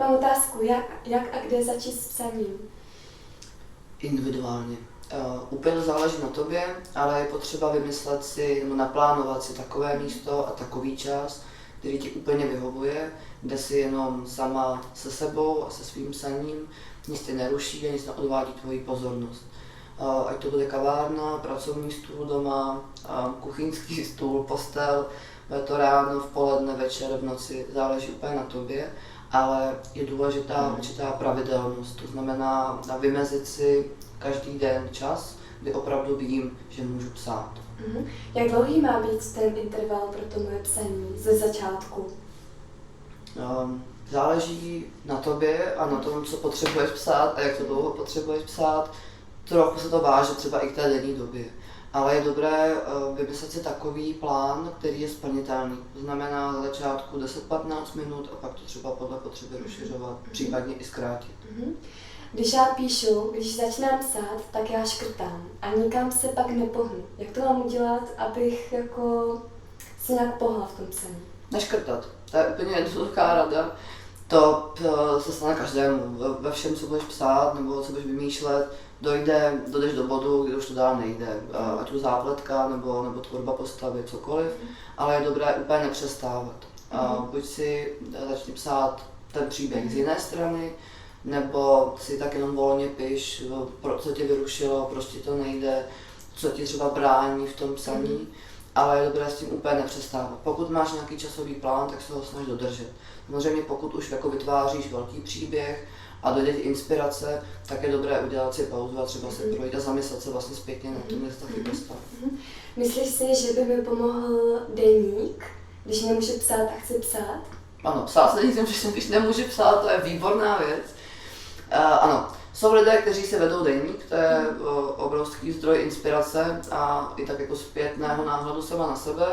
Mám otázku, jak a kde začít s psaním? Individuálně. Úplně záleží na tobě, ale je potřeba vymyslet si nebo naplánovat si takové místo a takový čas, který ti úplně vyhovuje, kde si jenom sama se sebou a se svým psaním, nic tě neruší a nic neodvádí tvoji pozornost. Ať to bude kavárna, pracovní stůl doma, kuchyňský stůl, postel, bude to ráno, v poledne, večer, v noci, záleží úplně na tobě, ale je důležitá určitá pravidelnost, to znamená vymezit si každý den čas, kdy opravdu vím, že můžu psát. Jak dlouhý má být ten interval pro to moje psaní ze začátku? Záleží na tobě a na tom, co potřebuješ psát a jak to dlouho potřebuješ psát. Trochu se to váže třeba i k té denní době. Ale je dobré vymyslet si takový plán, který je splnitelný. To znamená za začátku 10-15 minut a pak to třeba podle potřeby rozšiřovat, případně i zkrátit. Když já píšu, když začínám psát, tak já škrtám a nikam se pak nepohnu. Jak to mám udělat, abych jako se nějak pohla v tom psaní? Neškrtat. To je úplně jednoduchá rada. To se stane každému. Ve všem, co budeš psát nebo co budeš vymýšlet, dojdeš do bodu, kde už to dál nejde. Ať už zápletka nebo tvorba postavy, cokoliv, ale je dobré úplně nepřestávat. Buď si začni psát ten příběh z jiné strany, nebo si tak jenom volně piš, co tě vyrušilo, proč ti to nejde, co ti třeba brání v tom psaní, ale je dobré s tím úplně nepřestávat. Pokud máš nějaký časový plán, tak se ho snaž dodržet. Samozřejmě pokud už jako vytváříš velký příběh a dojde ti inspirace, tak je dobré udělat si pauzu a třeba se projít a zamyslet se vlastně zpětně na tom, jestli taky postav. Myslíš si, že by mi pomohl deník, když nemůžu psát a chci psát? Ano, psát se deníkem, když nemůžu psát, to je výborná věc. Ano, jsou lidé, kteří se vedou deník, to je obrovský zdroj inspirace a i tak jako zpětného náhledu sama na sebe,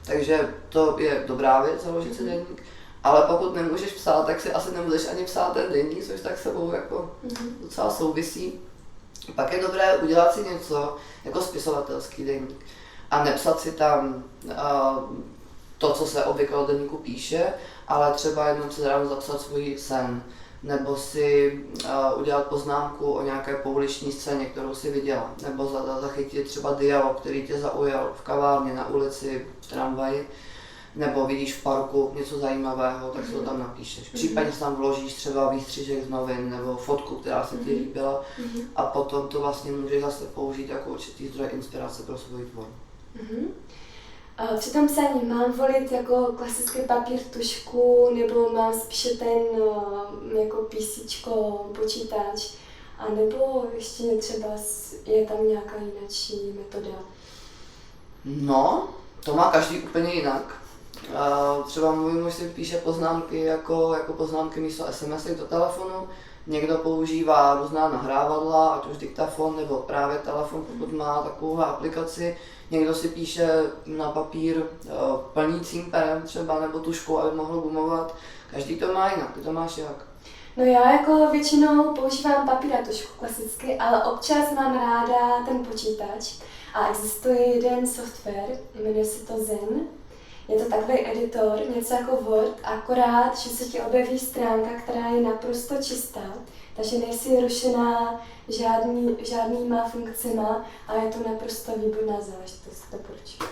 takže to je dobrá věc založit si deník, ale pokud nemůžeš psát, tak si asi nemůžeš ani psát ten deník, což tak sebou jako docela souvisí. Pak je dobré udělat si něco jako spisovatelský deník a nepsat si tam to, co se obvykle o deníku píše, ale třeba jenom si ráno zapsat svůj sen, nebo si udělat poznámku o nějaké pouliční scéně, kterou si viděla, nebo zachytit třeba dialog, který tě zaujal v kavárně, na ulici, v tramvaji, nebo vidíš v parku něco zajímavého, tak si to tam napíšeš. Případně si tam vložíš třeba výstřižek z novin nebo fotku, která se ti líbila a potom to vlastně můžeš zase použít jako určitý zdroj inspirace pro svůj tvor. Při tom psaní mám volit jako klasický papír, tužku, nebo mám spíše ten jako písíčko, počítač, a nebo ještě třeba je tam nějaká jináčí metoda? No, to má každý úplně jinak. Třeba můj muž si píše poznámky jako poznámky místo SMS do telefonu. Někdo používá různá nahrávadla, ať už diktafon nebo právě telefon, pokud má takovou aplikaci. Někdo si píše na papír plnícím perem třeba nebo tužkou, aby mohl gumovat. Každý to má jinak, ty to máš jak? No já jako většinou používám papír a tužku klasicky, ale občas mám ráda ten počítač a existuje jeden software, jmenuje se to Zen. Je to takový editor, něco jako Word, akorát, že se ti objeví stránka, která je naprosto čistá, takže nejsi rušená žádnýma funkcema a je to naprosto výborná záležitost, doporučuji.